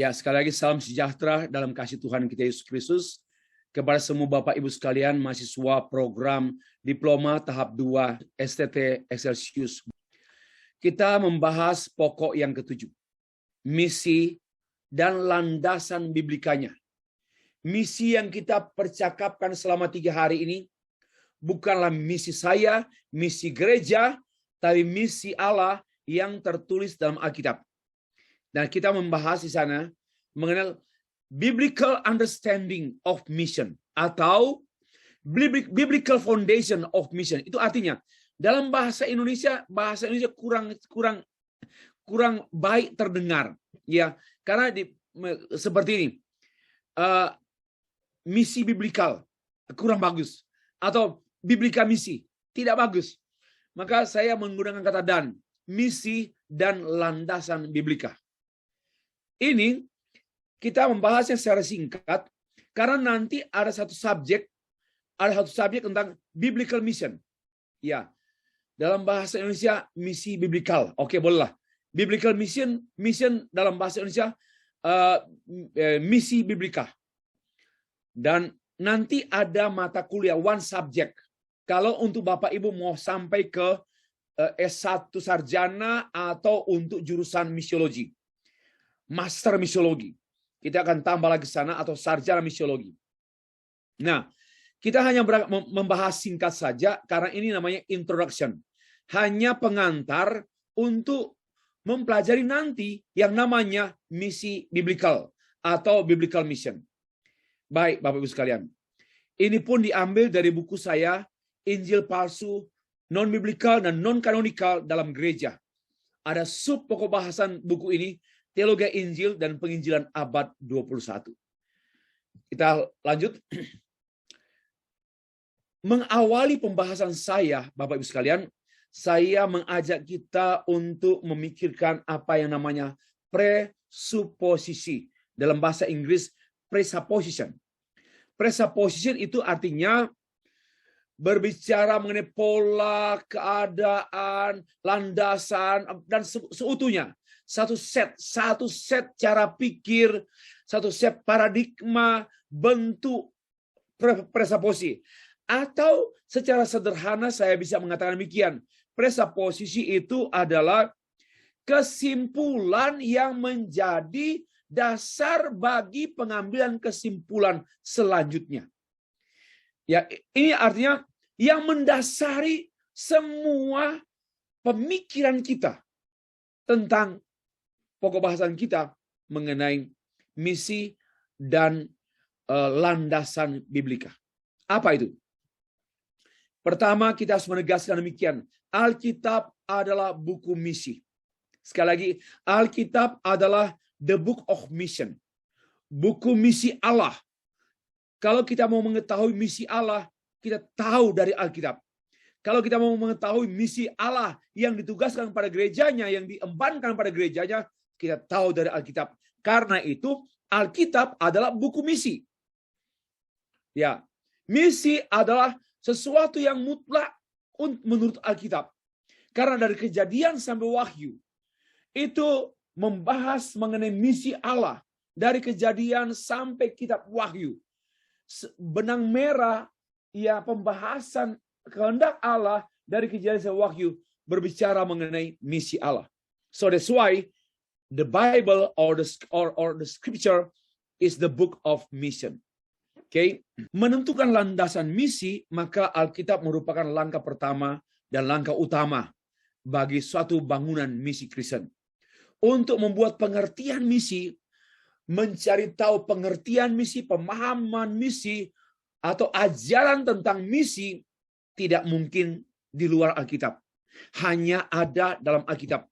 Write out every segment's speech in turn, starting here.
Ya, sekali lagi salam sejahtera dalam kasih Tuhan kita Yesus Kristus kepada semua Bapak Ibu sekalian mahasiswa program Diploma tahap 2 STT Excelsius. Kita membahas pokok yang ketujuh, misi dan landasan biblikanya. Misi yang kita percakapkan selama 3 hari ini bukanlah misi saya, misi gereja, tapi misi Allah yang tertulis dalam Alkitab. Dan kita membahas di sana mengenai biblical understanding of mission atau biblical foundation of mission. Itu artinya dalam bahasa Indonesia kurang baik terdengar, ya, karena seperti ini, misi biblikal kurang bagus atau biblika misi tidak bagus. Maka saya menggunakan kata dan, misi dan landasan biblika. Ini kita membahasnya secara singkat karena nanti ada satu subjek tentang biblical mission. Ya, dalam bahasa Indonesia misi biblikal. Oke, bolehlah. Biblical mission dalam bahasa Indonesia misi biblika. Dan nanti ada mata kuliah one subject. Kalau untuk Bapak Ibu mau sampai ke S1 sarjana atau untuk jurusan misiologi, master misiologi, kita akan tambah lagi sana atau sarjana misiologi. Nah, kita hanya membahas singkat saja karena ini namanya introduction. Hanya pengantar untuk mempelajari nanti yang namanya misi biblikal atau biblical mission. Baik, Bapak Ibu sekalian. Ini pun diambil dari buku saya, Injil Palsu, Non-Biblikal dan Non-Kanonikal dalam Gereja. Ada sub pokok bahasan buku ini, Teologi Injil dan Penginjilan abad 21. Kita lanjut. Mengawali pembahasan saya, Bapak Ibu sekalian, saya mengajak kita untuk memikirkan apa yang namanya presuposisi. Dalam bahasa Inggris, presupposition. Presupposition itu artinya berbicara mengenai pola, keadaan, landasan, dan seutuhnya. Satu set cara pikir, satu set paradigma, bentuk presuposisi. Atau secara sederhana saya bisa mengatakan demikian. Presuposisi itu adalah kesimpulan yang menjadi dasar bagi pengambilan kesimpulan selanjutnya. Ya, ini artinya yang mendasari semua pemikiran kita tentang pokok bahasan kita mengenai misi dan landasan biblika. Apa itu? Pertama, kita harus menegaskan demikian. Alkitab adalah buku misi. Sekali lagi, Alkitab adalah the book of mission. Buku misi Allah. Kalau kita mau mengetahui misi Allah, kita tahu dari Alkitab. Kalau kita mau mengetahui misi Allah yang ditugaskan pada gerejanya, yang diembankan pada gerejanya, kita tahu dari Alkitab. Karena itu, Alkitab adalah buku misi. Ya, misi adalah sesuatu yang mutlak menurut Alkitab. Karena dari Kejadian sampai Wahyu, itu membahas mengenai misi Allah. Dari Kejadian sampai kitab Wahyu. Benang merah, ya, pembahasan kehendak Allah dari Kejadian sampai Wahyu berbicara mengenai misi Allah. So that's why the Bible or the Scripture is the book of mission. Okay. Menentukan landasan misi, maka Alkitab merupakan langkah pertama dan langkah utama bagi suatu bangunan misi Kristen. Untuk membuat pengertian misi, mencari tahu pengertian misi, pemahaman misi, atau ajaran tentang misi, tidak mungkin di luar Alkitab. Hanya ada dalam Alkitab.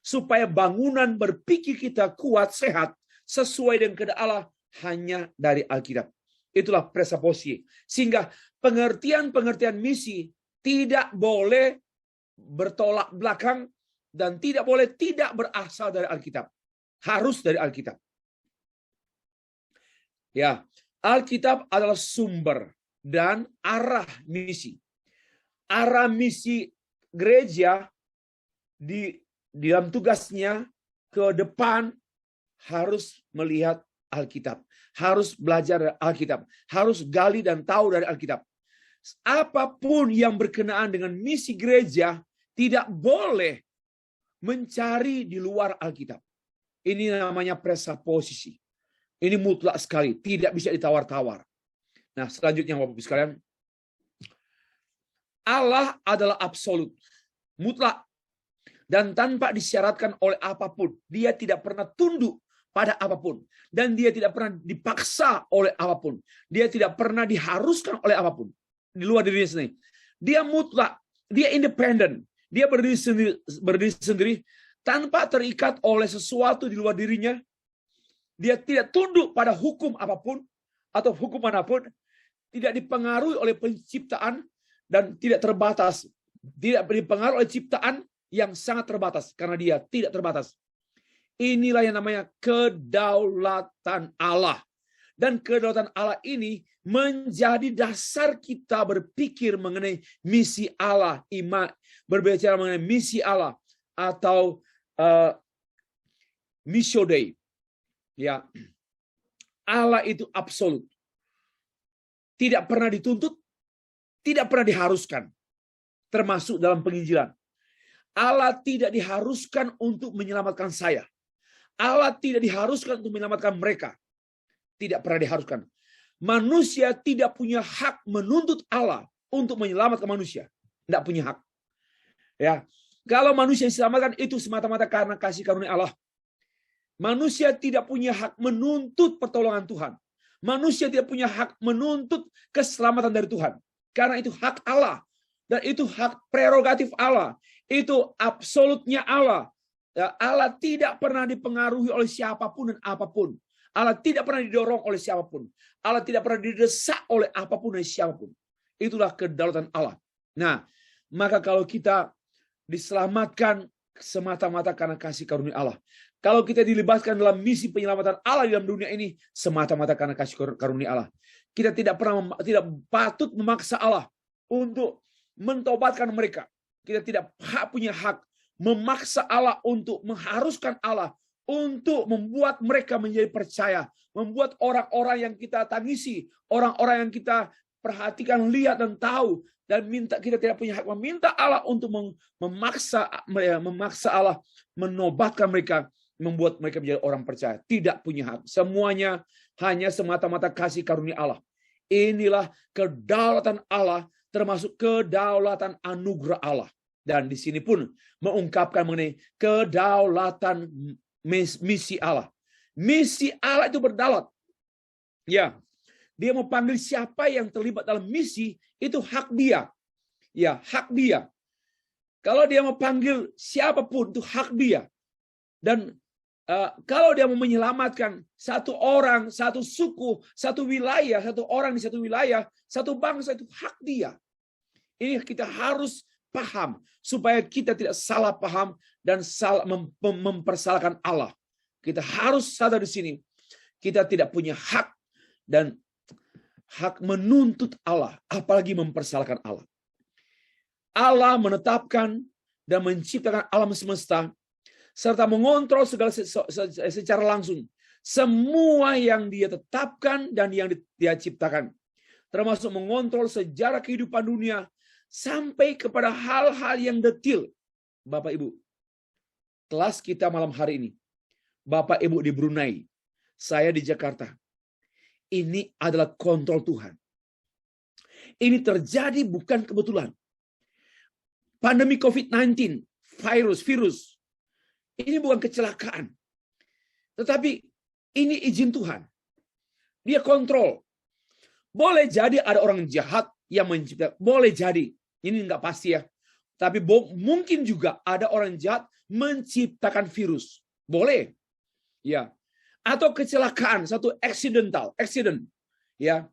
Supaya bangunan berpikir kita kuat, sehat, sesuai dengan kehendak Allah, hanya dari Alkitab. Itulah presuposisi. Sehingga pengertian-pengertian misi tidak boleh bertolak belakang dan tidak boleh tidak berasal dari Alkitab. Harus dari Alkitab. Ya, Alkitab adalah sumber dan arah misi. Arah misi gereja di dalam tugasnya ke depan harus melihat Alkitab, harus belajar Alkitab, harus gali dan tahu dari Alkitab. Apapun yang berkenaan dengan misi gereja tidak boleh mencari di luar Alkitab. Ini namanya presaposisi. Ini mutlak sekali, tidak bisa ditawar-tawar. Nah, selanjutnya Bapak-Ibu sekalian, Allah adalah absolut, mutlak, dan tanpa disyaratkan oleh apapun. Dia tidak pernah tunduk pada apapun. Dan dia tidak pernah dipaksa oleh apapun. Dia tidak pernah diharuskan oleh apapun. Di luar dirinya sendiri. Dia mutlak. Dia independen. Dia berdiri sendiri tanpa terikat oleh sesuatu di luar dirinya. Dia tidak tunduk pada hukum apapun atau hukum manapun. Tidak dipengaruhi oleh penciptaan dan tidak terbatas. Tidak dipengaruhi oleh ciptaan yang sangat terbatas. Karena dia tidak terbatas. Inilah yang namanya kedaulatan Allah. Dan kedaulatan Allah ini menjadi dasar kita berpikir mengenai misi Allah, berbicara mengenai misi Allah atau missio Dei. Ya, Allah itu absolut, tidak pernah dituntut, tidak pernah diharuskan, termasuk dalam penginjilan. Allah tidak diharuskan untuk menyelamatkan saya. Allah tidak diharuskan untuk menyelamatkan mereka. Tidak pernah diharuskan. Manusia tidak punya hak menuntut Allah untuk menyelamatkan manusia. Tidak punya hak. Ya, kalau manusia diselamatkan itu semata-mata karena kasih karunia Allah. Manusia tidak punya hak menuntut pertolongan Tuhan. Manusia tidak punya hak menuntut keselamatan dari Tuhan. Karena itu hak Allah. Dan itu hak prerogatif Allah. Itu absolutnya Allah. Allah tidak pernah dipengaruhi oleh siapapun dan apapun. Allah tidak pernah didorong oleh siapapun. Allah tidak pernah didesak oleh apapun dan siapapun. Itulah kedaulatan Allah. Nah, maka kalau kita diselamatkan semata-mata karena kasih karunia Allah. Kalau kita dilibatkan dalam misi penyelamatan Allah dalam dunia ini semata-mata karena kasih karunia Allah. Kita tidak patut memaksa Allah untuk mentobatkan mereka. Kita tidak punya hak memaksa Allah untuk mengharuskan Allah untuk membuat mereka menjadi percaya, membuat orang-orang yang kita tangisi, orang-orang yang kita perhatikan, lihat dan tahu, dan kita tidak punya hak meminta Allah untuk memaksa Allah menobatkan mereka, membuat mereka menjadi orang percaya. Tidak punya hak. Semuanya hanya semata-mata kasih karunia Allah. Inilah kedaulatan Allah, termasuk kedaulatan anugerah Allah. Dan di sini pun mengungkapkan mengenai kedaulatan misi Allah. Misi Allah itu berdaulat. Ya, dia mau panggil siapa yang terlibat dalam misi, itu hak dia. Ya, hak dia. Kalau dia mau panggil siapapun, itu hak dia. Dan kalau dia mau menyelamatkan satu orang, satu suku, satu wilayah, satu orang di satu wilayah, satu bangsa, itu hak dia. Ini kita harus paham supaya kita tidak salah paham dan mempersalahkan Allah. Kita harus sadar di sini, kita tidak punya hak dan hak menuntut Allah, apalagi mempersalahkan Allah. Allah menetapkan dan menciptakan alam semesta serta mengontrol segala secara langsung semua yang Dia tetapkan dan yang Dia ciptakan, termasuk mengontrol sejarah kehidupan dunia sampai kepada hal-hal yang detil. Bapak Ibu, kelas kita malam hari ini, Bapak Ibu di Brunei, saya di Jakarta, ini adalah kontrol Tuhan. Ini terjadi bukan kebetulan. Pandemi COVID-19, virus, ini bukan kecelakaan. Tetapi ini izin Tuhan. Dia kontrol. Boleh jadi ada orang jahat yang menciptakan, boleh jadi. Ini enggak pasti ya. Tapi mungkin juga ada orang jahat menciptakan virus. Boleh. Ya. Atau kecelakaan, satu accident. Ya.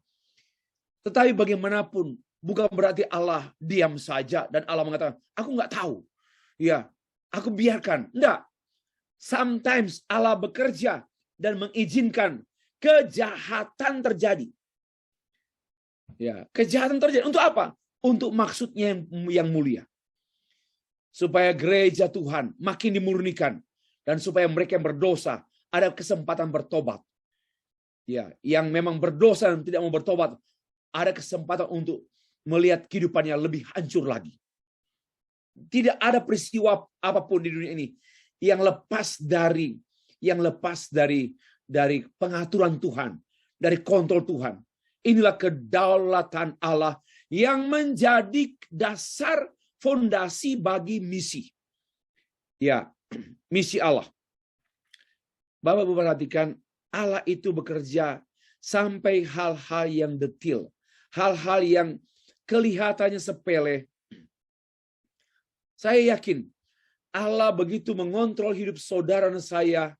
Tetapi bagaimanapun, bukan berarti Allah diam saja dan Allah mengatakan, aku enggak tahu. Ya. Aku biarkan. Enggak. Sometimes Allah bekerja dan mengizinkan kejahatan terjadi. Ya, kejahatan terjadi. Untuk apa? Untuk maksudnya yang mulia. Supaya gereja Tuhan makin dimurnikan. Dan supaya mereka yang berdosa ada kesempatan bertobat. Ya, yang memang berdosa dan tidak mau bertobat, ada kesempatan untuk melihat kehidupannya lebih hancur lagi. Tidak ada peristiwa apapun di dunia ini yang lepas dari pengaturan Tuhan, dari kontrol Tuhan. Inilah kedaulatan Allah yang menjadi dasar fondasi bagi misi. Ya, misi Allah. Bapak Ibu perhatikan, Allah itu bekerja sampai hal-hal yang detil, hal-hal yang kelihatannya sepele. Saya yakin Allah begitu mengontrol hidup saudara dan saya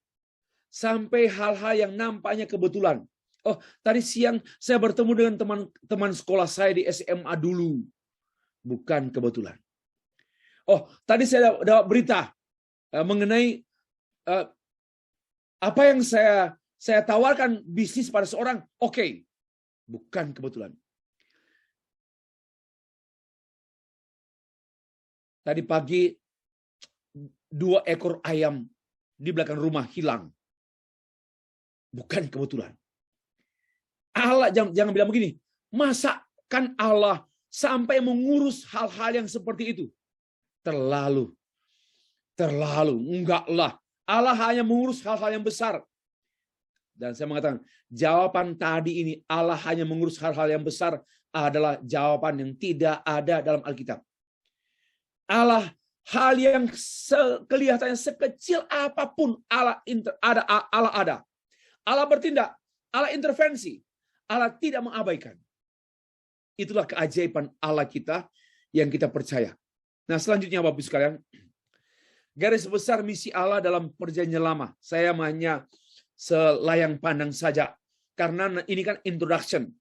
sampai hal-hal yang nampaknya kebetulan. Oh, tadi siang saya bertemu dengan teman sekolah saya di SMA dulu. Bukan kebetulan. Oh, tadi saya dapat berita mengenai apa yang saya tawarkan bisnis pada seorang. Oke, bukan kebetulan. Tadi pagi 2 ekor ayam di belakang rumah hilang. Bukan kebetulan. Allah jangan bilang begini, masa kan Allah sampai mengurus hal-hal yang seperti itu? Terlalu. Enggaklah. Allah hanya mengurus hal-hal yang besar. Dan saya mengatakan, jawaban tadi ini, Allah hanya mengurus hal-hal yang besar, adalah jawaban yang tidak ada dalam Alkitab. Allah, hal yang kelihatannya sekecil apapun, Allah ada. Allah bertindak, Allah intervensi, Allah tidak mengabaikan. Itulah keajaiban Allah kita yang kita percaya. Nah, selanjutnya Bapak Ibu sekalian, garis besar misi Allah dalam perjanjian lama. Saya hanya selayang pandang saja, karena ini kan introduction.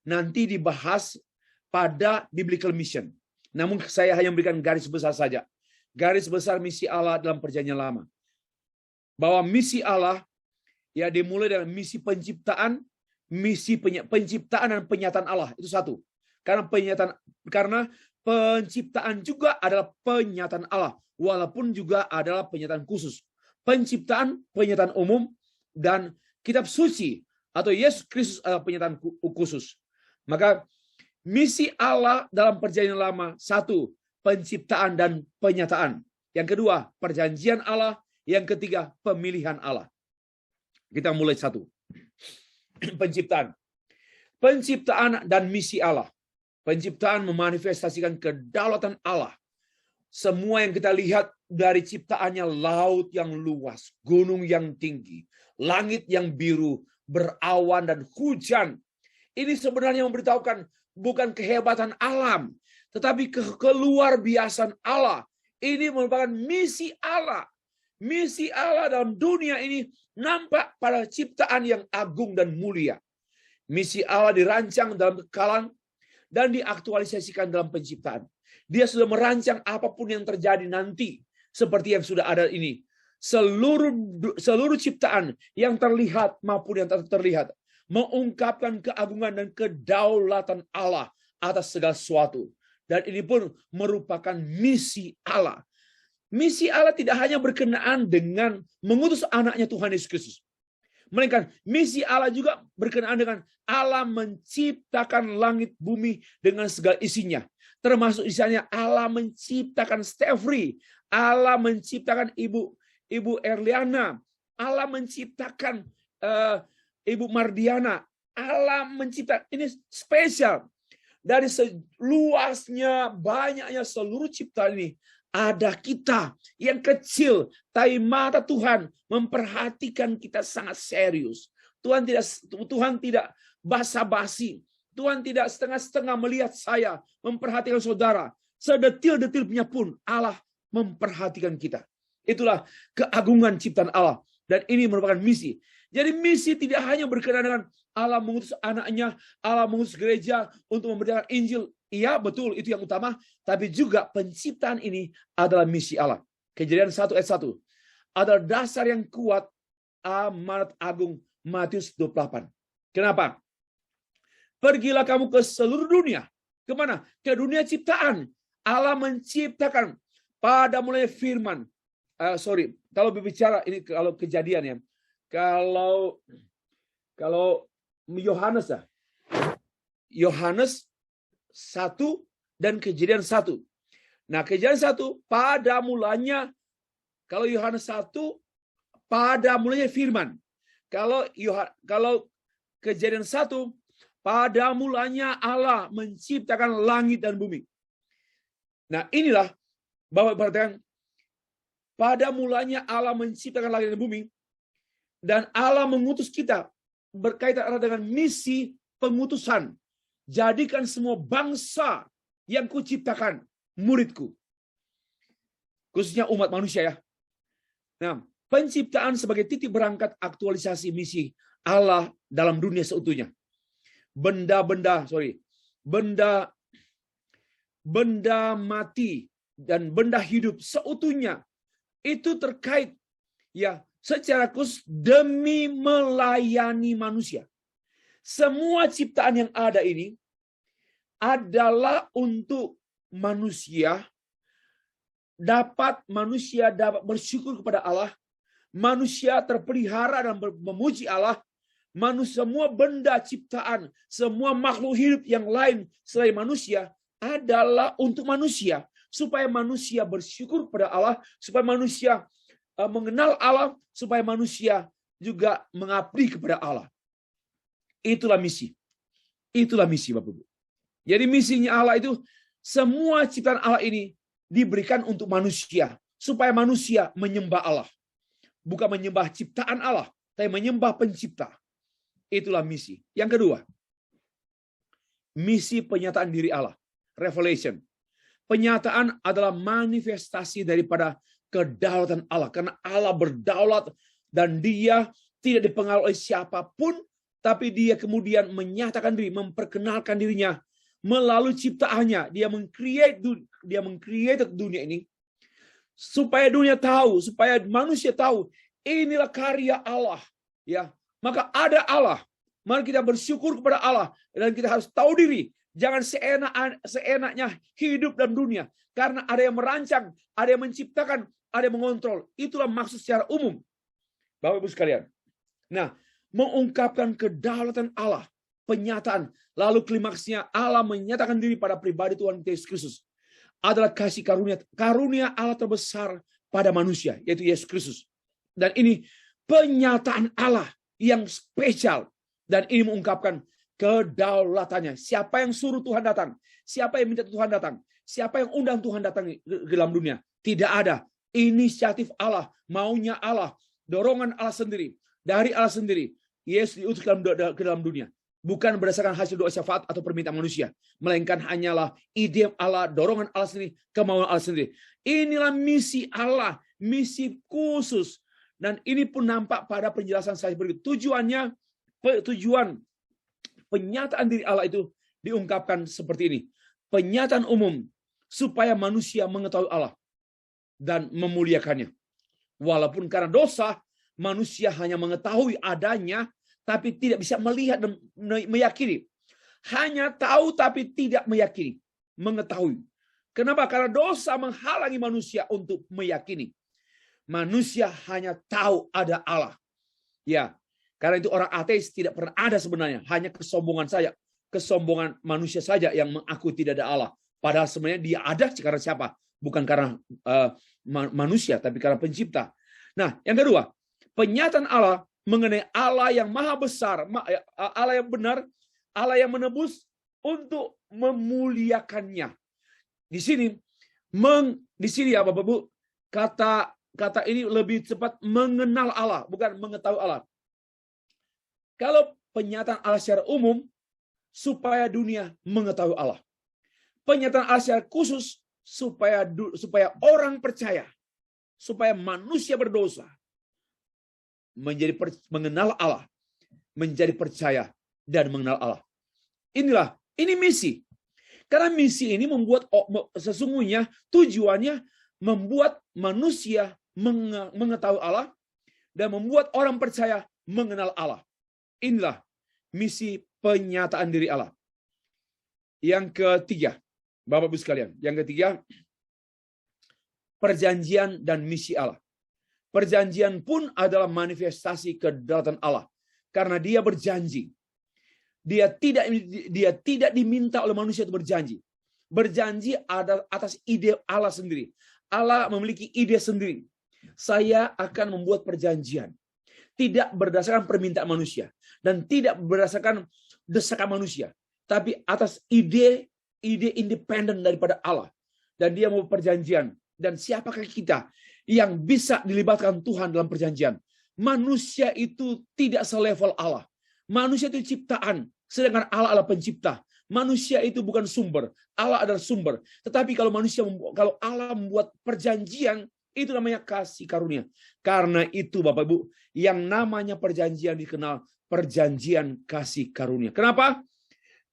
Nanti dibahas pada biblical mission. Namun saya hanya memberikan garis besar saja. Garis besar misi Allah dalam perjanjian lama. Bahwa misi Allah ya dimulai dari misi penciptaan, dan penyataan Allah. Itu satu. Karena penciptaan juga adalah penyataan Allah, walaupun juga adalah penyataan khusus. Penciptaan, penyataan umum, dan kitab suci atau Yesus Kristus adalah penyataan khusus. Maka misi Allah dalam perjanjian lama, satu, penciptaan dan penyataan. Yang kedua, perjanjian Allah. Yang ketiga, pemilihan Allah. Kita mulai satu. Penciptaan. Penciptaan dan misi Allah. Penciptaan memanifestasikan kedaulatan Allah. Semua yang kita lihat dari ciptaannya, laut yang luas, gunung yang tinggi, langit yang biru, berawan dan hujan. Ini sebenarnya memberitahukan bukan kehebatan alam, tetapi keluarbiasaan Allah. Ini merupakan misi Allah. Misi Allah dalam dunia ini nampak pada ciptaan yang agung dan mulia. Misi Allah dirancang dalam kekalan dan diaktualisasikan dalam penciptaan. Dia sudah merancang apapun yang terjadi nanti, seperti yang sudah ada ini. Seluruh ciptaan yang terlihat maupun yang tak terlihat mengungkapkan keagungan dan kedaulatan Allah atas segala sesuatu. Dan ini pun merupakan misi Allah. Misi Allah tidak hanya berkenaan dengan mengutus anaknya Tuhan Yesus Kristus. Melainkan misi Allah juga berkenaan dengan Allah menciptakan langit bumi dengan segala isinya. Termasuk isinya Allah menciptakan Stefri. Allah menciptakan Ibu Erliana. Allah menciptakan Ibu Mardiana. Allah menciptakan, ini spesial. Dari seluasnya, banyaknya seluruh ciptaan ini, ada kita yang kecil, tapi mata Tuhan memperhatikan kita sangat serius. Tuhan tidak basa-basi. Tuhan tidak setengah-setengah melihat saya, memperhatikan saudara. Sedetil-detilnya pun Allah memperhatikan kita. Itulah keagungan ciptaan Allah. Dan ini merupakan misi. Jadi misi tidak hanya berkenaan dengan Allah mengutus anaknya, Allah mengutus gereja untuk memberitakan Injil. Iya, betul, itu yang utama. Tapi juga penciptaan ini adalah misi Allah. Kejadian 1 ayat 1. Adalah dasar yang kuat amanat agung Matius 28. Kenapa? Pergilah kamu ke seluruh dunia. Kemana? Ke dunia ciptaan. Allah menciptakan pada mulai firman. Kalau berbicara, ini kalau kejadian ya. Kalau Yohanes ya, Yohanes 1 dan Kejadian 1. Nah, Kejadian 1 pada mulanya, kalau Yohanes 1 pada mulanya firman. Kalau Kejadian 1 pada mulanya Allah menciptakan langit dan bumi. Nah, inilah Bapak perhatikan, pada mulanya Allah menciptakan langit dan bumi, dan Allah mengutus kita berkaitan dengan misi pengutusan. Jadikan semua bangsa yang kuciptakan muridku. Khususnya umat manusia ya. Nah, penciptaan sebagai titik berangkat aktualisasi misi Allah dalam dunia seutuhnya. Benda mati dan benda hidup seutuhnya itu terkait ya secara khusus demi melayani manusia. Semua ciptaan yang ada ini adalah untuk manusia dapat bersyukur kepada Allah, manusia terpelihara dan memuji Allah, semua benda ciptaan, semua makhluk hidup yang lain selain manusia adalah untuk manusia, supaya manusia bersyukur kepada Allah, supaya manusia mengenal Allah, supaya manusia juga mengabdi kepada Allah. Itulah misi. Itulah misi, Bapak Ibu. Jadi misinya Allah itu, semua ciptaan Allah ini diberikan untuk manusia, supaya manusia menyembah Allah. Bukan menyembah ciptaan Allah, tapi menyembah pencipta. Itulah misi. Yang kedua, misi penyataan diri Allah. Revelation. Penyataan adalah manifestasi daripada kedaulatan Allah. Karena Allah berdaulat dan dia tidak dipengaruhi oleh siapapun, tapi dia kemudian menyatakan diri, memperkenalkan dirinya melalui ciptaannya. Dia meng-create dunia ini supaya dunia tahu, supaya manusia tahu inilah karya Allah. Ya, maka ada Allah. Mari kita bersyukur kepada Allah dan kita harus tahu diri. Jangan seenaknya hidup dalam dunia. Karena ada yang merancang, ada yang menciptakan, ada yang mengontrol. Itulah maksud secara umum. Bapak Ibu sekalian. Nah, mengungkapkan kedaulatan Allah. Penyataan. Lalu klimaksnya Allah menyatakan diri pada pribadi Tuhan Yesus Kristus. Adalah kasih karunia. Karunia Allah terbesar pada manusia. Yaitu Yesus Kristus. Dan ini penyataan Allah yang spesial. Dan ini mengungkapkan kedaulatannya. Siapa yang suruh Tuhan datang? Siapa yang minta Tuhan datang? Siapa yang undang Tuhan datang ke dalam dunia? Tidak ada. Inisiatif Allah, maunya Allah, dorongan Allah sendiri, dari Allah sendiri. Yesus diutus ke dalam dunia. Bukan berdasarkan hasil doa syafaat atau permintaan manusia. Melainkan hanyalah ide Allah, dorongan Allah sendiri, kemauan Allah sendiri. Inilah misi Allah, misi khusus. Dan ini pun nampak pada penjelasan saya berikut. Tujuan penyataan diri Allah itu diungkapkan seperti ini. Penyataan umum supaya manusia mengetahui Allah dan memuliakannya. Walaupun karena dosa, manusia hanya mengetahui adanya, tapi tidak bisa melihat dan meyakini. Hanya tahu tapi tidak meyakini, mengetahui. Kenapa? Karena dosa menghalangi manusia untuk meyakini. Manusia hanya tahu ada Allah. Ya, karena itu orang ateis tidak pernah ada sebenarnya. Hanya kesombongan saja. Kesombongan manusia saja yang mengaku tidak ada Allah. Padahal sebenarnya dia ada karena siapa? Bukan karena manusia, tapi karena pencipta. Nah, yang kedua, penyataan Allah mengenai Allah yang maha besar, Allah yang benar, Allah yang menebus untuk memuliakannya. Di sini ya Bapak Ibu, kata ini lebih cepat mengenal Allah, bukan mengetahui Allah. Kalau penyataan Allah secara umum, supaya dunia mengetahui Allah. Penyataan Allah secara khusus, supaya orang percaya, supaya manusia berdosa, mengenal Allah, menjadi percaya, dan mengenal Allah. Ini misi. Karena misi ini sesungguhnya tujuannya membuat manusia mengetahui Allah, dan membuat orang percaya mengenal Allah. Inilah misi penyataan diri Allah. Yang ketiga, Bapak Ibu sekalian, yang ketiga, perjanjian dan misi Allah. Perjanjian pun adalah manifestasi kedaulatan Allah. Karena dia berjanji. Dia tidak diminta oleh manusia untuk berjanji. Berjanji ada atas ide Allah sendiri. Allah memiliki ide sendiri. Saya akan membuat perjanjian. Tidak berdasarkan permintaan manusia. Dan tidak berdasarkan desakan manusia. Tapi atas ide independen daripada Allah. Dan dia membuat perjanjian. Dan siapakah kita yang bisa dilibatkan Tuhan dalam perjanjian? Manusia itu tidak selevel Allah. Manusia itu ciptaan, sedangkan Allah adalah pencipta. Manusia itu bukan sumber, Allah adalah sumber. Tetapi kalau Allah membuat perjanjian, itu namanya kasih karunia. Karena itu Bapak Ibu, yang namanya perjanjian dikenal perjanjian kasih karunia. Kenapa?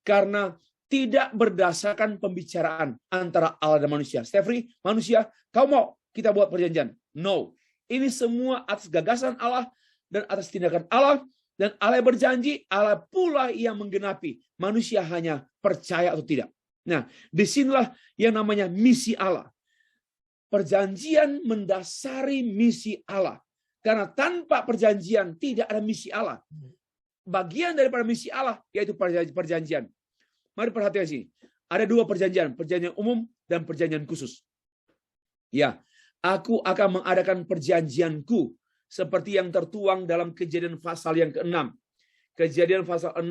Karena tidak berdasarkan pembicaraan antara Allah dan manusia. Stefri, manusia, kau mau kita buat perjanjian? No. Ini semua atas gagasan Allah dan atas tindakan Allah. Dan Allah berjanji, Allah pula yang menggenapi. Manusia hanya percaya atau tidak. Nah, disinilah yang namanya misi Allah. Perjanjian mendasari misi Allah. Karena tanpa perjanjian tidak ada misi Allah. Bagian daripada misi Allah yaitu perjanjian. Mari perhatikan sini. Ada dua perjanjian. Perjanjian umum dan perjanjian khusus. Ya, aku akan mengadakan perjanjianku seperti yang tertuang dalam Kejadian pasal yang ke-6. Kejadian pasal 6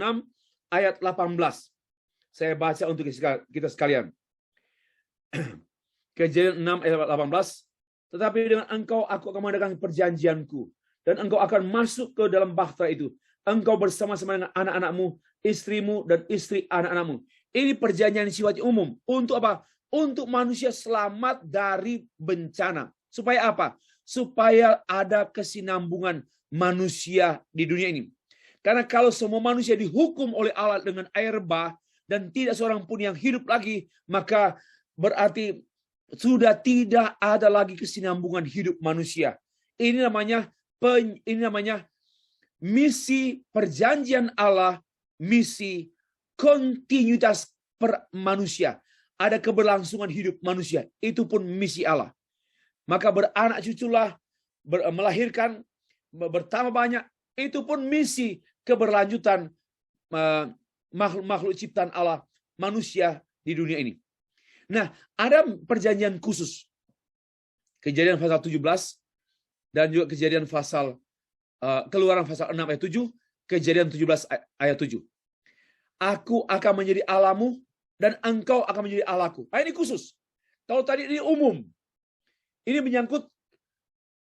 ayat 18. Saya baca untuk kita sekalian. Kejadian 6 ayat 18. Tetapi dengan engkau aku akan mengadakan perjanjianku. Dan engkau akan masuk ke dalam bahtera itu. Engkau bersama-sama dengan anak-anakmu, istrimu, dan istri anak-anakmu. Ini perjanjian sifatnya umum. Untuk apa? Untuk manusia selamat dari bencana. Supaya apa? Supaya ada kesinambungan manusia di dunia ini. Karena kalau semua manusia dihukum oleh Allah dengan air bah dan tidak seorang pun yang hidup lagi, maka berarti sudah tidak ada lagi kesinambungan hidup manusia. Ini namanya misi perjanjian Allah, misi kontinuitas manusia. Ada keberlangsungan hidup manusia. Itu pun misi Allah. Maka beranak cuculah, melahirkan, bertambah banyak. Itu pun misi keberlanjutan makhluk ciptaan Allah, manusia di dunia ini. Nah, ada perjanjian khusus. Kejadian pasal 17 dan juga kejadian pasal Keluaran pasal 6 ayat 7, Kejadian 17 ayat 7. Aku akan menjadi Allahmu dan engkau akan menjadi Allahku. Nah, ini khusus. Kalau tadi ini umum. Ini menyangkut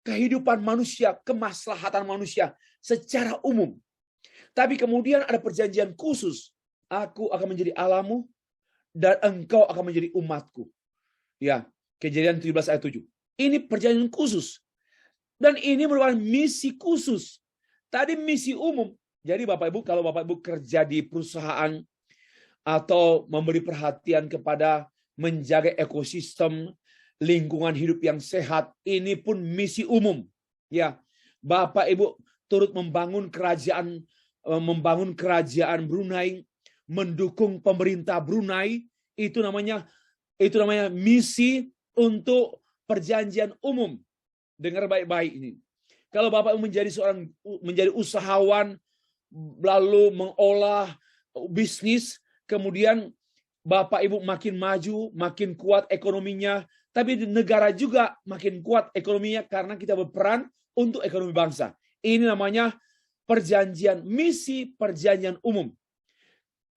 kehidupan manusia, kemaslahatan manusia secara umum. Tapi kemudian ada perjanjian khusus. Aku akan menjadi Allahmu dan engkau akan menjadi umatku. Ya, Kejadian 17 ayat 7. Ini perjanjian khusus. Dan ini merupakan misi khusus. Tadi misi umum. Jadi Bapak Ibu, kalau Bapak Ibu kerja di perusahaan atau memberi perhatian kepada menjaga ekosistem, lingkungan hidup yang sehat, ini pun misi umum. Ya, Bapak Ibu turut membangun kerajaan Brunei, mendukung pemerintah Brunei, itu namanya misi untuk perjanjian umum. Dengar baik-baik ini. Kalau Bapak menjadi usahawan, lalu mengolah bisnis, kemudian Bapak Ibu makin maju, makin kuat ekonominya, tapi di negara juga makin kuat ekonominya karena kita berperan untuk ekonomi bangsa. Ini namanya perjanjian, misi perjanjian umum.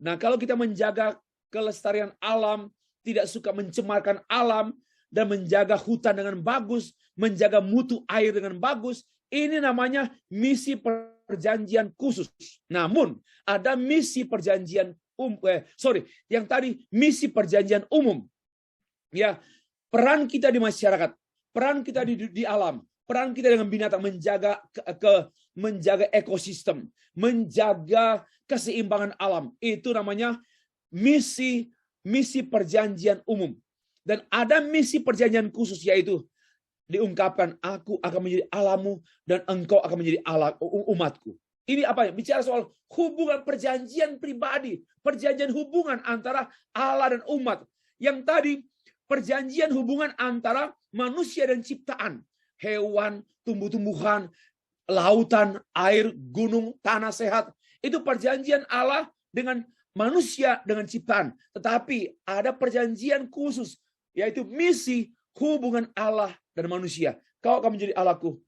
Nah, kalau kita menjaga kelestarian alam, tidak suka mencemarkan alam, dan menjaga hutan dengan bagus, menjaga mutu air dengan bagus, ini namanya misi perjanjian khusus. Namun, ada misi perjanjian misi perjanjian umum. Ya, peran kita di masyarakat, peran kita di alam, peran kita dengan binatang, menjaga ekosistem, menjaga keseimbangan alam. Itu namanya misi perjanjian umum. Dan ada misi perjanjian khusus, yaitu diungkapkan, aku akan menjadi Allahmu dan engkau akan menjadi Allah umatku. Ini apa ya? Bicara soal hubungan perjanjian pribadi, perjanjian hubungan antara Allah dan umat. Yang tadi perjanjian hubungan antara manusia dan ciptaan. hewan, tumbuh-tumbuhan, lautan, air, gunung, tanah sehat. Itu perjanjian Allah dengan manusia, dengan ciptaan. Tetapi ada perjanjian khusus, yaitu misi hubungan Allah dan manusia. Kau akan menjadi Allahku,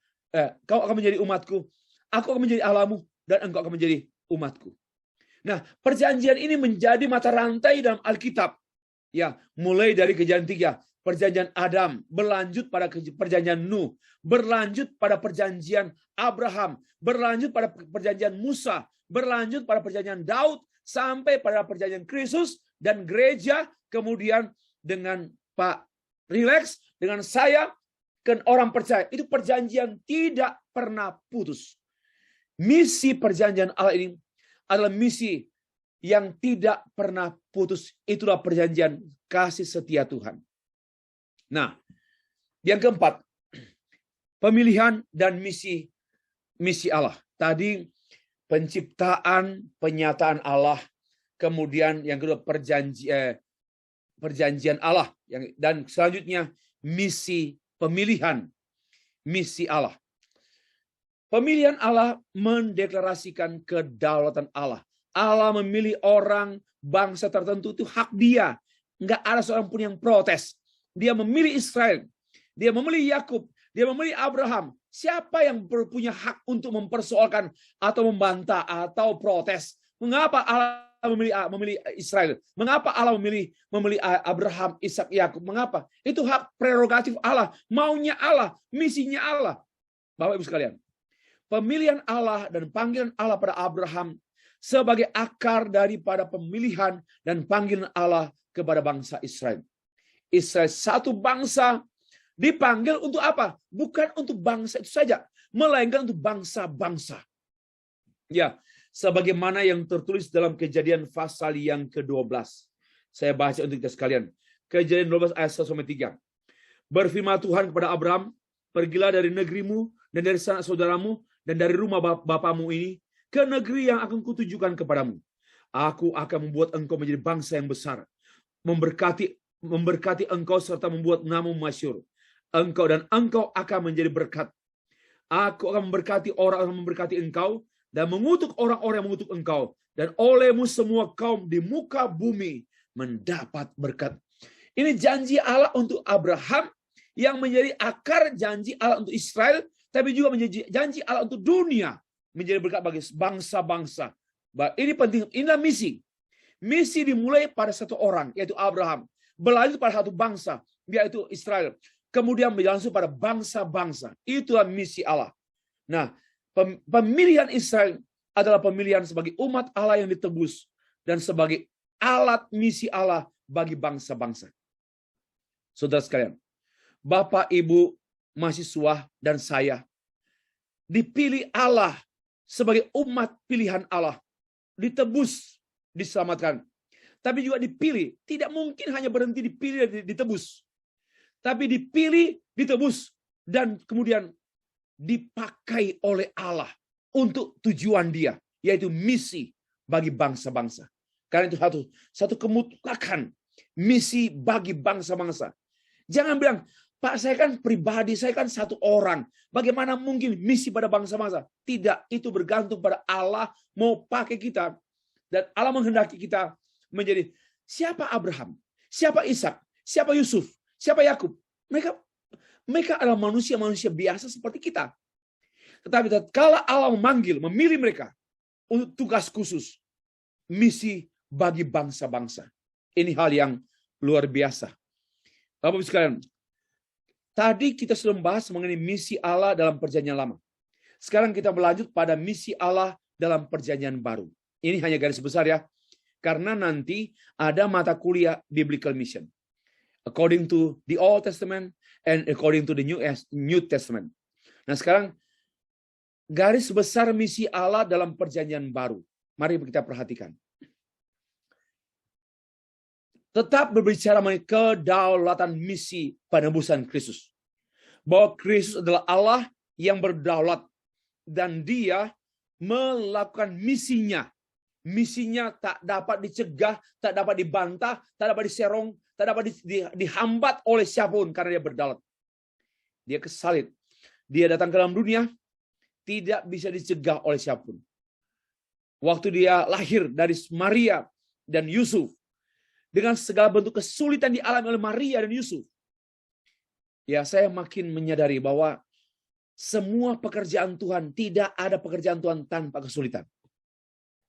kau akan menjadi umatku, aku akan menjadi Allahmu, dan engkau akan menjadi umatku. Nah, perjanjian ini menjadi mata rantai dalam Alkitab. Ya, mulai dari Kejadian 3, perjanjian Adam, berlanjut pada perjanjian Nuh, berlanjut pada perjanjian Abraham, berlanjut pada perjanjian Musa, berlanjut pada perjanjian Daud, sampai pada perjanjian Kristus dan gereja, kemudian dengan Pak Relax, dengan saya, kan orang percaya. Itu perjanjian tidak pernah putus. Misi perjanjian Allah ini adalah misi yang tidak pernah putus. Itulah perjanjian kasih setia Tuhan. Nah, yang keempat, pemilihan dan misi Allah. Tadi penciptaan, penyataan Allah, kemudian yang kedua perjanjian Allah, dan selanjutnya misi pemilihan, misi Allah. Pemilihan Allah mendeklarasikan kedaulatan Allah. Allah memilih orang bangsa tertentu, itu hak dia. Nggak ada seorang pun yang protes. Dia memilih Israel, dia memilih Yakub, dia memilih Abraham. Siapa yang punya hak untuk mempersoalkan atau membantah atau protes? Mengapa Allah memilih Israel? Mengapa Allah memilih Abraham, Ishak, Yakub? Mengapa? Itu hak prerogatif Allah, maunya Allah, misinya Allah. Bapak Ibu sekalian, pemilihan Allah dan panggilan Allah pada Abraham sebagai akar daripada pemilihan dan panggilan Allah kepada bangsa Israel. Israel satu bangsa dipanggil untuk apa? Bukan untuk bangsa itu saja, melainkan untuk bangsa-bangsa. Ya, sebagaimana yang tertulis dalam Kejadian pasal yang ke-12. Saya baca untuk kita sekalian. Kejadian 12 ayat 1-3. Berfirman Tuhan kepada Abraham, pergilah dari negerimu dan dari sanak saudaramu dan dari rumah bapamu ini ke negeri yang akan kutujukan kepadamu. Aku akan membuat engkau menjadi bangsa yang besar, memberkati engkau serta membuat namamu masyhur. Engkau akan menjadi berkat. Aku akan memberkati orang-orang yang memberkati engkau dan mengutuk orang-orang yang mengutuk engkau, dan olehmu semua kaum di muka bumi mendapat berkat. Ini janji Allah untuk Abraham yang menjadi akar janji Allah untuk Israel, tapi juga menjadi janji Allah untuk dunia, menjadi berkat bagi bangsa-bangsa. Ini penting, inilah misi. Misi dimulai pada satu orang, yaitu Abraham. Berlanjut pada satu bangsa, yaitu Israel. Kemudian berlangsung pada bangsa-bangsa. Itulah misi Allah. Nah, pemilihan Israel adalah pemilihan sebagai umat Allah yang ditebus dan sebagai alat misi Allah bagi bangsa-bangsa. Saudara sekalian, Bapak, Ibu, mahasiswa, dan saya dipilih Allah sebagai umat pilihan Allah, ditebus, diselamatkan. Tapi juga dipilih, tidak mungkin hanya berhenti dipilih dan ditebus. Tapi dipilih, ditebus, dan kemudian dipakai oleh Allah untuk tujuan dia, yaitu misi bagi bangsa-bangsa. Karena itu satu kemutlakan misi bagi bangsa-bangsa. Jangan bilang, Pak, saya kan pribadi, saya kan satu orang. Bagaimana mungkin misi pada bangsa-bangsa? Tidak, itu bergantung pada Allah mau pakai kita. Dan Allah menghendaki kita menjadi siapa Abraham, siapa Ishak, siapa Yusuf, siapa Yakub. Mereka adalah manusia-manusia biasa seperti kita. Tetapi tatkala Allah memilih mereka untuk tugas khusus, misi bagi bangsa-bangsa. Ini hal yang luar biasa. Bapak-Ibu sekalian, tadi kita sudah membahas mengenai misi Allah dalam perjanjian lama. Sekarang kita berlanjut pada misi Allah dalam perjanjian baru. Ini hanya garis besar ya. Karena nanti ada mata kuliah Biblical Mission. According to the Old Testament and according to the New Testament. Nah sekarang garis besar misi Allah dalam perjanjian baru. Mari kita perhatikan. Tetap berbicara mengenai kedaulatan misi penebusan Kristus. Bahwa Kristus adalah Allah yang berdaulat. Dan dia melakukan misinya. Misinya tak dapat dicegah, tak dapat dibantah, tak dapat diserong, tak dapat dihambat oleh siapapun karena dia berdaulat. Dia kesalib. Dia datang ke dalam dunia, tidak bisa dicegah oleh siapapun. Waktu dia lahir dari Maria dan Yusuf, dengan segala bentuk kesulitan dialami oleh Maria dan Yusuf, ya saya makin menyadari bahwa semua pekerjaan Tuhan, tidak ada pekerjaan Tuhan tanpa kesulitan.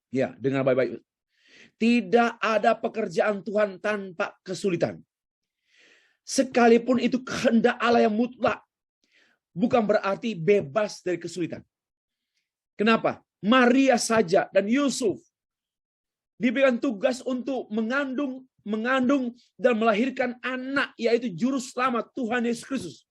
Ya, dengar baik-baik. Tidak ada pekerjaan Tuhan tanpa kesulitan. Sekalipun itu kehendak Allah yang mutlak, bukan berarti bebas dari kesulitan. Kenapa? Maria saja dan Yusuf diberikan tugas untuk mengandung dan melahirkan anak, yaitu juru selamat Tuhan Yesus Kristus.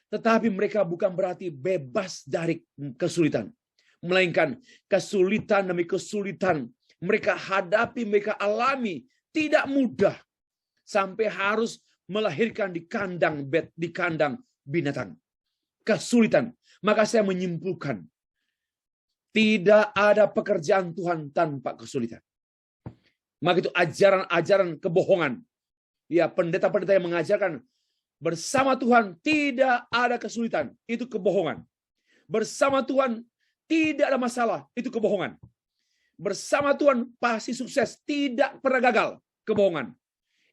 Tetapi mereka bukan berarti bebas dari kesulitan, melainkan kesulitan demi kesulitan mereka hadapi, mereka alami, tidak mudah, sampai harus melahirkan di kandang binatang. Kesulitan. Maka saya menyimpulkan, tidak ada pekerjaan Tuhan tanpa kesulitan. Maka itu ajaran-ajaran kebohongan. Ya, pendeta-pendeta yang mengajarkan bersama Tuhan tidak ada kesulitan, itu kebohongan. Bersama Tuhan tidak ada masalah, itu kebohongan. Bersama Tuhan pasti sukses, tidak pernah gagal, kebohongan.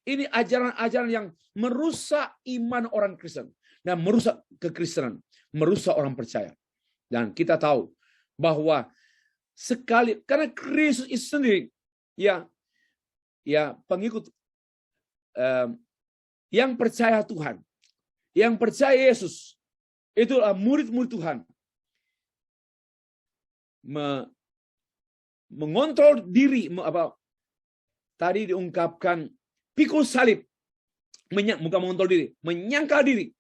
Ini ajaran-ajaran yang merusak iman orang Kristen dan merusak kekristenan, merusak orang percaya. Dan kita tahu bahwa sekali karena Kristus itu sendiri ya pengikut yang percaya Tuhan, yang percaya Yesus, itulah murid-murid Tuhan. Mengontrol diri, tadi diungkapkan pikul salib, bukan mengontrol diri, menyangkal diri,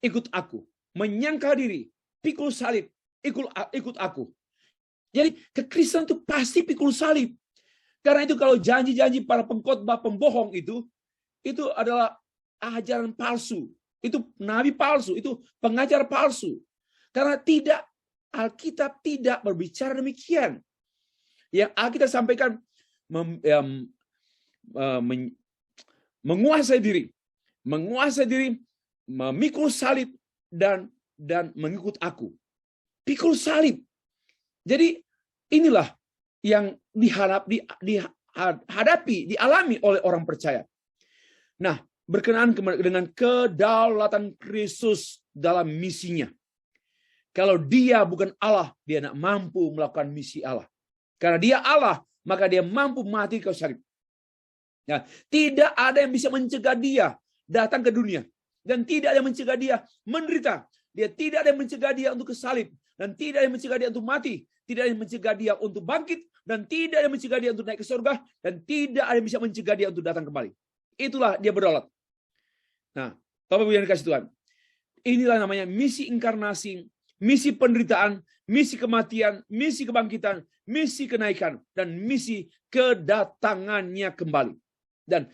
ikut aku, menyangkal diri, pikul salib, ikut aku. Jadi kekristenan itu pasti pikul salib. Karena itu kalau janji-janji para pengkhotbah pembohong itu adalah ajaran palsu. Itu nabi palsu, itu pengajar palsu. Karena Alkitab tidak berbicara demikian. Yang Alkitab sampaikan menguasai diri, memikul salib dan mengikut aku. Pikul salib. Jadi inilah yang dialami oleh orang percaya. Nah, berkenaan dengan kedaulatan Kristus dalam misinya. Kalau dia bukan Allah, dia tidak mampu melakukan misi Allah. Karena dia Allah, maka dia mampu mati di kayu salib. Ya, tidak ada yang bisa mencegah dia datang ke dunia. Dan tidak ada yang mencegah dia menderita. Dia tidak ada yang mencegah dia untuk ke salib. Dan tidak ada yang mencegah dia untuk mati. Tidak ada yang mencegah dia untuk bangkit. Dan tidak ada yang mencegah dia untuk naik ke surga. Dan tidak ada yang bisa mencegah dia untuk datang kembali. Itulah dia berdaulat. Nah, Bapak Ibu yang dikasih Tuhan. Inilah namanya misi inkarnasi, misi penderitaan, misi kematian, misi kebangkitan, misi kenaikan, dan misi kedatangannya kembali. Dan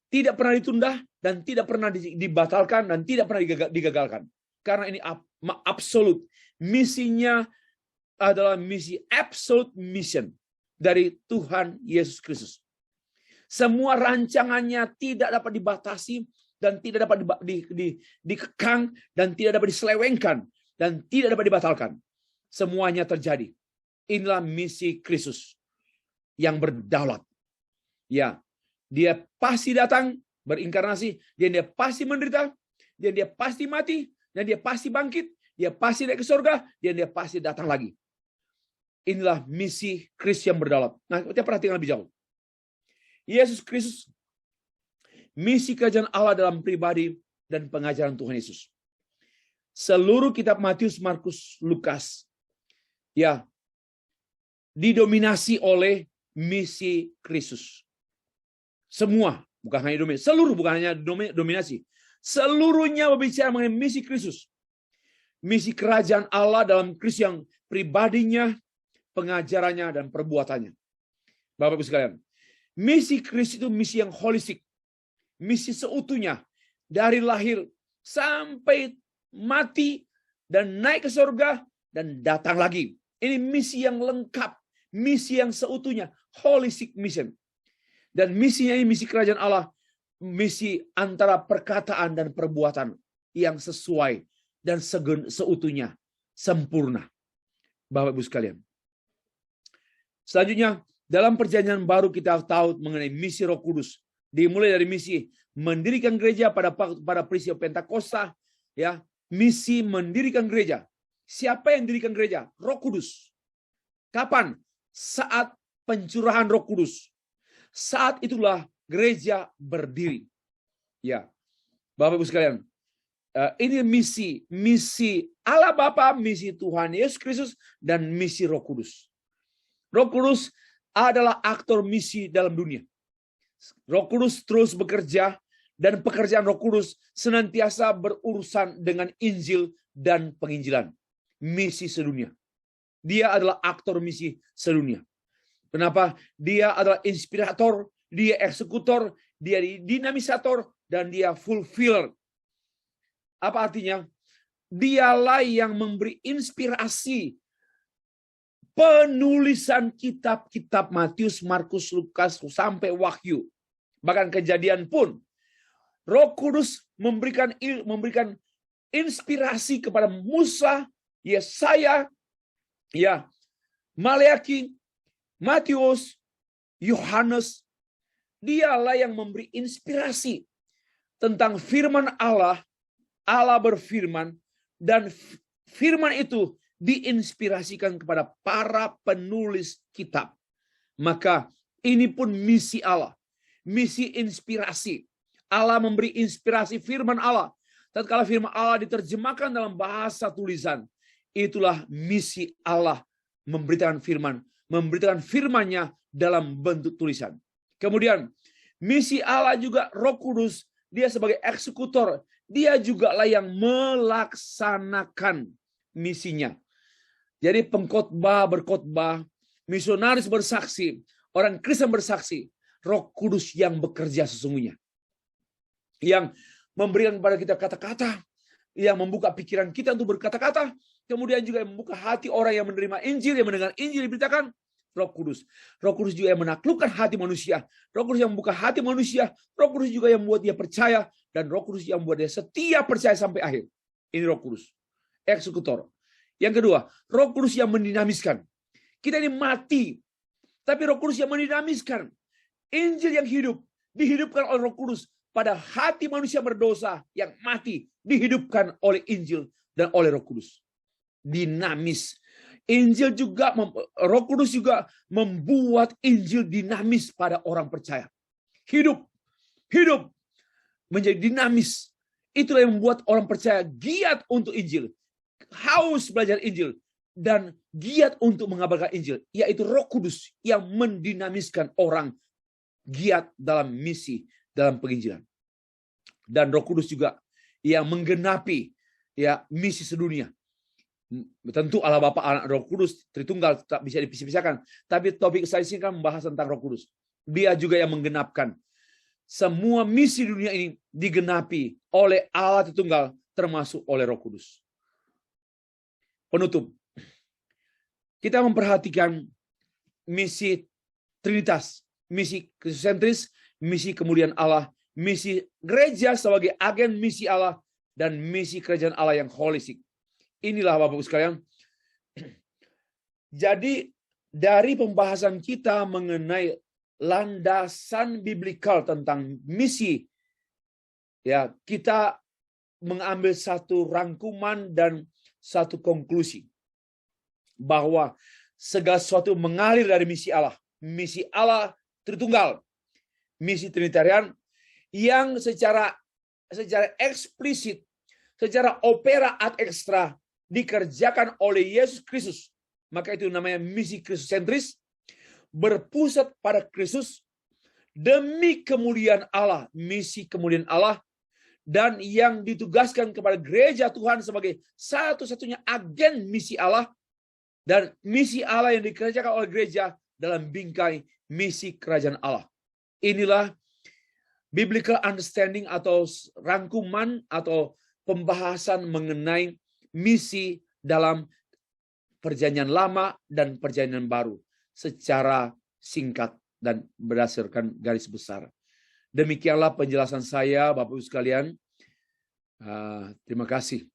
tidak pernah ditunda, dan tidak pernah dibatalkan, dan tidak pernah digagalkan. Karena ini absolut. Misinya adalah misi absolute mission dari Tuhan Yesus Kristus. Semua rancangannya tidak dapat dibatasi, dan tidak dapat dikekang, dan tidak dapat diselewengkan, dan tidak dapat dibatalkan. Semuanya terjadi. Inilah misi Kristus yang berdaulat. Ya, dia pasti datang berinkarnasi, dia pasti menderita, dia pasti mati, dan dia pasti bangkit, dia pasti naik ke surga, dan dia pasti datang lagi. Inilah misi Kristus yang berdaulat. Nah, kita perhatikan lebih jauh. Yesus Kristus, misi kerajaan Allah dalam pribadi dan pengajaran Tuhan Yesus. Seluruh kitab Matius, Markus, Lukas, ya, didominasi oleh misi Kristus. Semua, bukan hanya dominasi, seluruh bukan hanya dominasi. Seluruhnya berbicara mengenai misi Kristus. Misi kerajaan Allah dalam Kristus yang pribadinya, pengajarannya, dan perbuatannya. Bapak-Ibu sekalian, misi Kristus itu misi yang holistik. Misi seutuhnya. Dari lahir sampai mati dan naik ke surga dan datang lagi. Ini misi yang lengkap. Misi yang seutuhnya. Holistic mission. Dan misinya ini misi kerajaan Allah. Misi antara perkataan dan perbuatan yang sesuai dan seutuhnya sempurna. Bapak Ibu sekalian. Selanjutnya, dalam perjanjian baru kita tahu mengenai misi Roh Kudus. Dimulai dari misi mendirikan gereja pada peristiwa Pentakosta, ya, misi mendirikan gereja. Siapa yang mendirikan gereja? Roh Kudus. Kapan? Saat pencurahan Roh Kudus. Saat itulah gereja berdiri. Ya, Bapak Ibu sekalian, ini misi Allah Bapa, misi Tuhan Yesus Kristus, dan misi Roh Kudus. Roh Kudus adalah aktor misi dalam dunia. Roh Kudus terus bekerja, dan pekerjaan Roh Kudus senantiasa berurusan dengan Injil dan penginjilan. Misi sedunia. Dia adalah aktor misi sedunia. Kenapa? Dia adalah inspirator, dia eksekutor, dia dinamisator, dan dia fulfiller. Apa artinya? Dialah yang memberi inspirasi penulisan kitab-kitab Matius, Markus, Lukas, sampai Wahyu. Bahkan Kejadian pun. Roh Kudus memberikan inspirasi kepada Musa, Yesaya, ya, Maleakhi, Matius, Yohanes. Dialah yang memberi inspirasi tentang firman Allah. Allah berfirman, dan firman itu diinspirasikan kepada para penulis kitab. Maka ini pun misi Allah. Misi inspirasi. Allah memberi inspirasi firman Allah. Tatkala firman Allah diterjemahkan dalam bahasa tulisan, itulah misi Allah memberitakan firman-Nya dalam bentuk tulisan. Kemudian misi Allah juga Roh Kudus, dia sebagai eksekutor, dia juga lah yang melaksanakan misinya. Jadi pengkhotbah berkhotbah, misionaris bersaksi, orang Kristen bersaksi, Roh Kudus yang bekerja sesungguhnya. Yang memberikan kepada kita kata-kata, yang membuka pikiran kita untuk berkata-kata, kemudian juga yang membuka hati orang yang menerima Injil, yang mendengar Injil diberitakan, Roh Kudus. Roh Kudus juga yang menaklukkan hati manusia. Roh Kudus yang membuka hati manusia. Roh Kudus juga yang membuat dia percaya. Dan Roh Kudus yang membuat dia setia percaya sampai akhir. Ini Roh Kudus. Eksekutor. Yang kedua, Roh Kudus yang mendinamiskan. Kita ini mati. Tapi Roh Kudus yang mendinamiskan. Injil yang hidup. Dihidupkan oleh Roh Kudus. Pada hati manusia berdosa yang mati. Dihidupkan oleh Injil dan oleh Roh Kudus. Dinamis. Injil juga, Roh Kudus juga membuat Injil dinamis pada orang percaya. Hidup menjadi dinamis. Itulah yang membuat orang percaya giat untuk Injil, haus belajar Injil, dan giat untuk mengabarkan Injil. Yaitu Roh Kudus yang mendinamiskan orang giat dalam misi, dalam penginjilan. Dan Roh Kudus juga yang menggenapi misi sedunia. Tentu Allah Bapa, Anak, Roh Kudus Tritunggal tak bisa dipisah-pisahkan. Tapi topik saya sini kan membahas tentang Roh Kudus. Dia juga yang menggenapkan. Semua misi dunia ini digenapi oleh Allah Tritunggal, termasuk oleh Roh Kudus. Penutup. Kita memperhatikan misi Trinitas, misi Kristusentris, misi kemuliaan Allah, misi gereja sebagai agen misi Allah, dan misi kerajaan Allah yang holistik. Inilah Bapak-Ibu sekalian. Jadi dari pembahasan kita mengenai landasan biblikal tentang misi, ya, kita mengambil satu rangkuman dan satu konklusi bahwa segala sesuatu mengalir dari misi Allah. Misi Allah Tritunggal, misi Trinitarian yang secara eksplisit, secara opera ad extra dikerjakan oleh Yesus Kristus. Maka itu namanya misi Kristusentris, berpusat pada Kristus demi kemuliaan Allah, misi kemuliaan Allah, dan yang ditugaskan kepada gereja Tuhan sebagai satu-satunya agen misi Allah, dan misi Allah yang dikerjakan oleh gereja dalam bingkai misi kerajaan Allah. Inilah biblical understanding atau rangkuman atau pembahasan mengenai misi dalam Perjanjian Lama dan Perjanjian Baru secara singkat dan berdasarkan garis besar. Demikianlah penjelasan saya, Bapak-Ibu sekalian. Terima kasih.